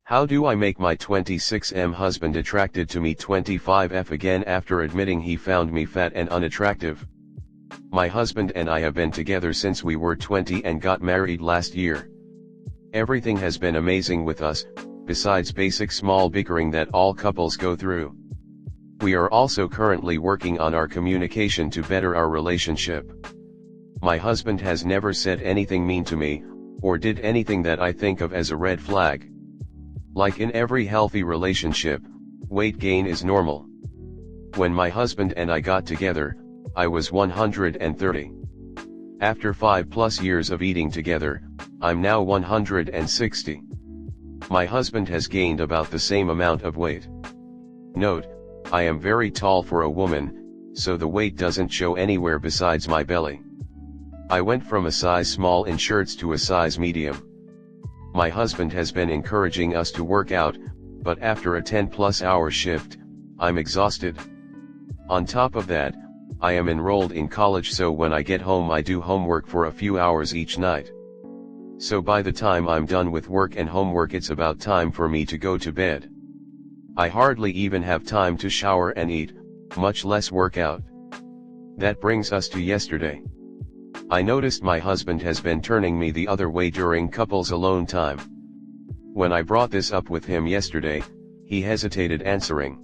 How do I make my 26M husband attracted to me 25F again after admitting he found me fat and unattractive? My husband and I have been together since we were 20 and got married last year. Everything has been amazing with us, besides basic small bickering that all couples go through. We are also currently working on our communication to better our relationship. My husband has never said anything mean to me, or did anything that I think of as a red flag. Like in every healthy relationship, weight gain is normal. When my husband and I got together, I was 130. After 5+ years of eating together, I'm now 160. My husband has gained about the same amount of weight. Note, I am very tall for a woman, so the weight doesn't show anywhere besides my belly. I went from a size small in shirts to a size medium. My husband has been encouraging us to work out, but after a 10+ hour shift, I'm exhausted. On top of that, I am enrolled in college, so when I get home I do homework for a few hours each night. So by the time I'm done with work and homework, it's about time for me to go to bed. I hardly even have time to shower and eat, much less work out. That brings us to yesterday. I noticed my husband has been turning me the other way during couples alone time. When I brought this up with him yesterday, he hesitated answering.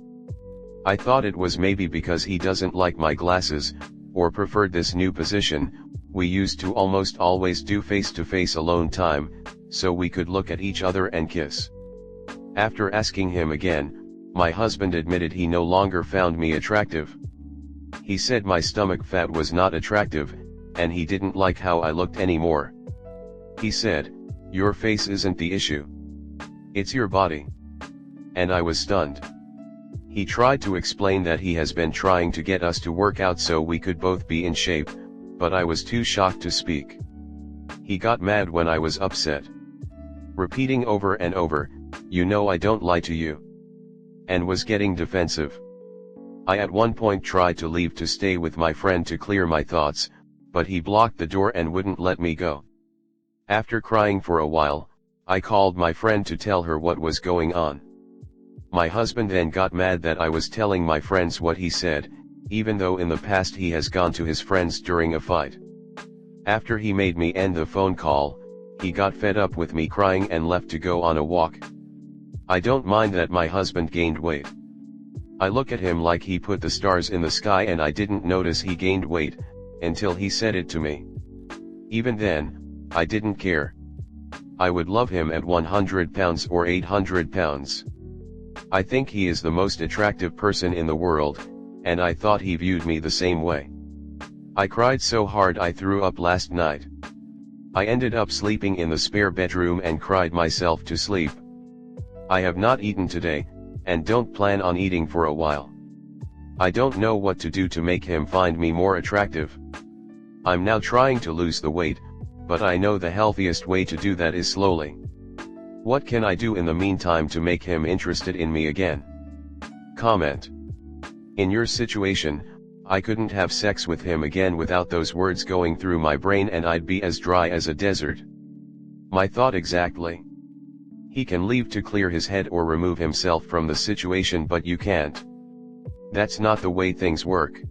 I thought it was maybe because he doesn't like my glasses, or preferred this new position. We used to almost always do face-to-face alone time, so we could look at each other and kiss. After asking him again, my husband admitted he no longer found me attractive. He said my stomach fat was not attractive, and he didn't like how I looked anymore. He said, "Your face isn't the issue. It's your body." And I was stunned. He tried to explain that he has been trying to get us to work out so we could both be in shape, but I was too shocked to speak. He got mad when I was upset, repeating over and over, "You know I don't lie to you," and was getting defensive. I at one point tried to leave to stay with my friend to clear my thoughts, but he blocked the door and wouldn't let me go. After crying for a while, I called my friend to tell her what was going on. My husband then got mad that I was telling my friends what he said, even though in the past he has gone to his friends during a fight. After he made me end the phone call, he got fed up with me crying and left to go on a walk. I don't mind that my husband gained weight. I look at him like he put the stars in the sky, and I didn't notice he gained weight, until he said it to me. Even then, I didn't care. I would love him at 100 pounds or 800 pounds. I think he is the most attractive person in the world, and I thought he viewed me the same way. I cried so hard I threw up last night. I ended up sleeping in the spare bedroom and cried myself to sleep. I have not eaten today, and don't plan on eating for a while. I don't know what to do to make him find me more attractive. I'm now trying to lose the weight, but I know the healthiest way to do that is slowly. What can I do in the meantime to make him interested in me again? Comment. In your situation, I couldn't have sex with him again without those words going through my brain, and I'd be as dry as a desert. My thought exactly. He can leave to clear his head or remove himself from the situation, but you can't. That's not the way things work.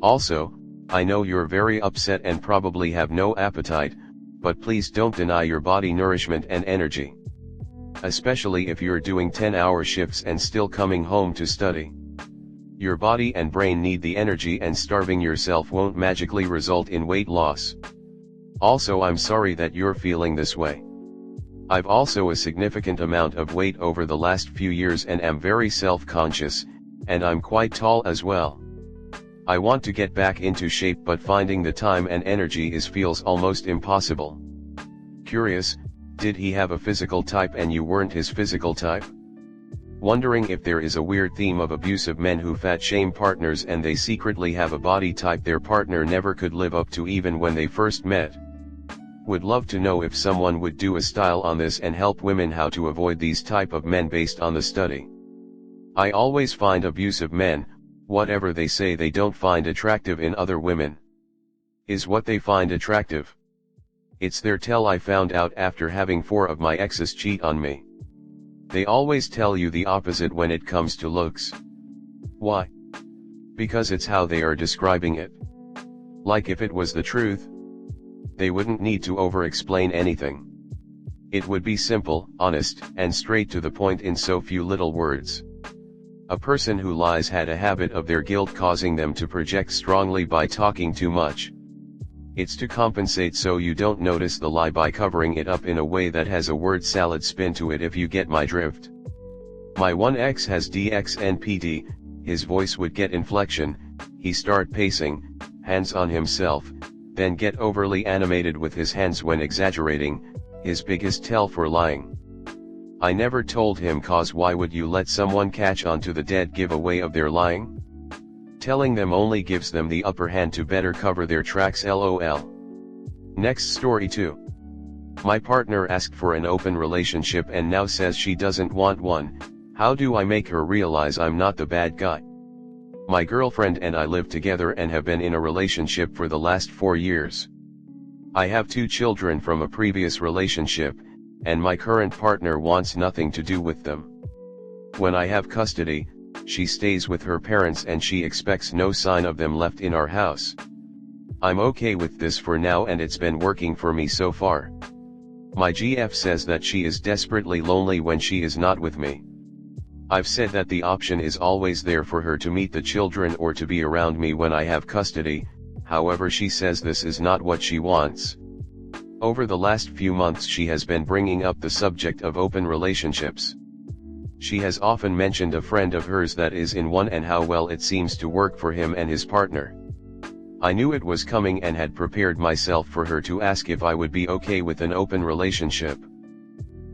Also, I know you're very upset and probably have no appetite, but please don't deny your body nourishment and energy. Especially if you're doing 10-hour shifts and still coming home to study. Your body and brain need the energy, and starving yourself won't magically result in weight loss. Also, I'm sorry that you're feeling this way. I've also a significant amount of weight over the last few years and am very self-conscious, and I'm quite tall as well. I want to get back into shape, but finding the time and energy feels almost impossible. Curious, did he have a physical type and you weren't his physical type? Wondering if there is a weird theme of abusive men who fat shame partners and they secretly have a body type their partner never could live up to even when they first met. Would love to know if someone would do a style on this and help women how to avoid these type of men based on the study. I always find abusive men, whatever they say they don't find attractive in other women, is what they find attractive. It's their tell. I found out after having 4 of my exes cheat on me. They always tell you the opposite when it comes to looks. Why? Because it's how they are describing it. Like if it was the truth, they wouldn't need to over-explain anything. It would be simple, honest, and straight to the point in so few little words. A person who lies had a habit of their guilt causing them to project strongly by talking too much. It's to compensate so you don't notice the lie by covering it up in a way that has a word salad spin to it, if you get my drift. My one ex has DXNPD, his voice would get inflection, he start pacing, hands on himself, then get overly animated with his hands when exaggerating, his biggest tell for lying. I never told him, cause why would you let someone catch on to the dead giveaway of their lying? Telling them only gives them the upper hand to better cover their tracks, lol. Next story 2. My partner asked for an open relationship and now says she doesn't want one. How do I make her realize I'm not the bad guy? My girlfriend and I live together and have been in a relationship for the last 4 years. I have 2 children from a previous relationship, and my current partner wants nothing to do with them. When I have custody, she stays with her parents and she expects no sign of them left in our house. I'm okay with this for now and it's been working for me so far. My GF says that she is desperately lonely when she is not with me. I've said that the option is always there for her to meet the children or to be around me when I have custody, however she says this is not what she wants. Over the last few months she has been bringing up the subject of open relationships. She has often mentioned a friend of hers that is in one and how well it seems to work for him and his partner. I knew it was coming and had prepared myself for her to ask if I would be okay with an open relationship.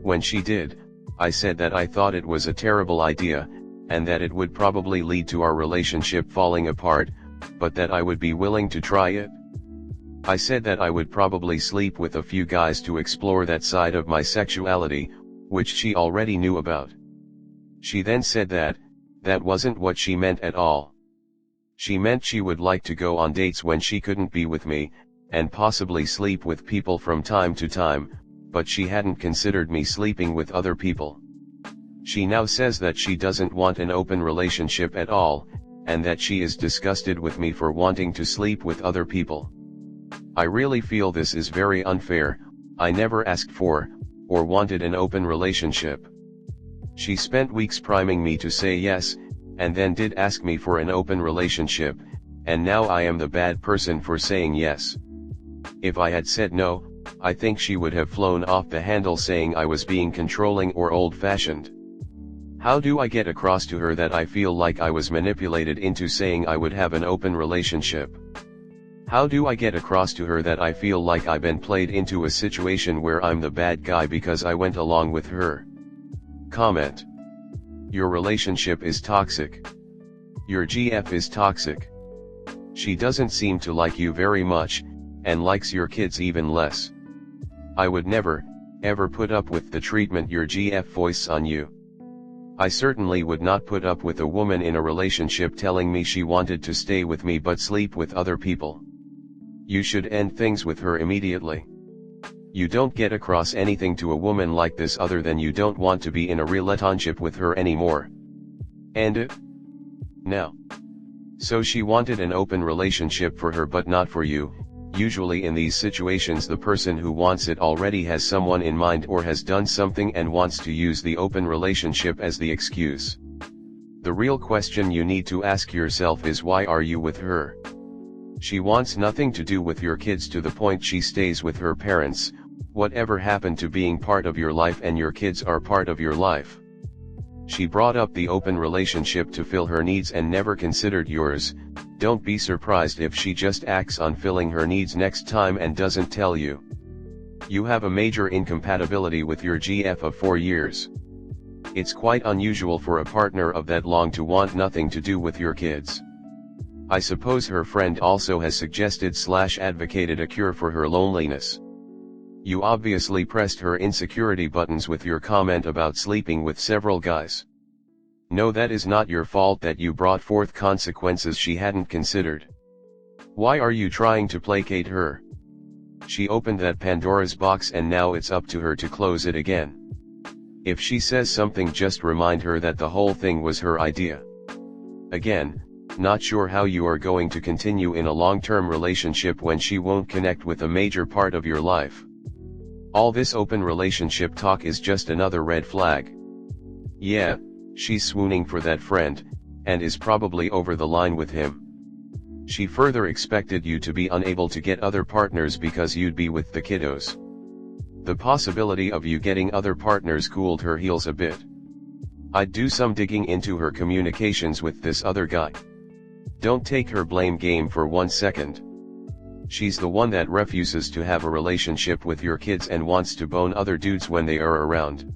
When she did, I said that I thought it was a terrible idea, and that it would probably lead to our relationship falling apart, but that I would be willing to try it. I said that I would probably sleep with a few guys to explore that side of my sexuality, which she already knew about. She then said that wasn't what she meant at all. She meant she would like to go on dates when she couldn't be with me, and possibly sleep with people from time to time, but she hadn't considered me sleeping with other people. She now says that she doesn't want an open relationship at all, and that she is disgusted with me for wanting to sleep with other people. I really feel this is very unfair. I never asked for, or wanted an open relationship. She spent weeks priming me to say yes, and then did ask me for an open relationship, and now I am the bad person for saying yes. If I had said no, I think she would have flown off the handle saying I was being controlling or old-fashioned. How do I get across to her that I feel like I was manipulated into saying I would have an open relationship? How do I get across to her that I feel like I've been played into a situation where I'm the bad guy because I went along with her? Comment. Your relationship is toxic. Your GF is toxic. She doesn't seem to like you very much, and likes your kids even less. I would never, ever put up with the treatment your GF foists on you. I certainly would not put up with a woman in a relationship telling me she wanted to stay with me but sleep with other people. You should end things with her immediately. You don't get across anything to a woman like this other than you don't want to be in a relationship with her anymore. End it. Now. So she wanted an open relationship for her but not for you. Usually in these situations the person who wants it already has someone in mind or has done something and wants to use the open relationship as the excuse. The real question you need to ask yourself is, why are you with her? She wants nothing to do with your kids to the point she stays with her parents. Whatever happened to being part of your life and your kids are part of your life? She brought up the open relationship to fill her needs and never considered yours. Don't be surprised if she just acts on filling her needs next time and doesn't tell you. You have a major incompatibility with your GF of 4 years. It's quite unusual for a partner of that long to want nothing to do with your kids. I suppose her friend also has suggested/advocated a cure for her loneliness. You obviously pressed her insecurity buttons with your comment about sleeping with several guys. No, that is not your fault that you brought forth consequences she hadn't considered. Why are you trying to placate her? She opened that Pandora's box and now it's up to her to close it again. If she says something, just remind her that the whole thing was her idea. Again, not sure how you are going to continue in a long-term relationship when she won't connect with a major part of your life. All this open relationship talk is just another red flag. Yeah, she's swooning for that friend, and is probably over the line with him. She further expected you to be unable to get other partners because you'd be with the kiddos. The possibility of you getting other partners cooled her heels a bit. I'd do some digging into her communications with this other guy. Don't take her blame game for 1 second. She's the one that refuses to have a relationship with your kids and wants to bone other dudes when they are around.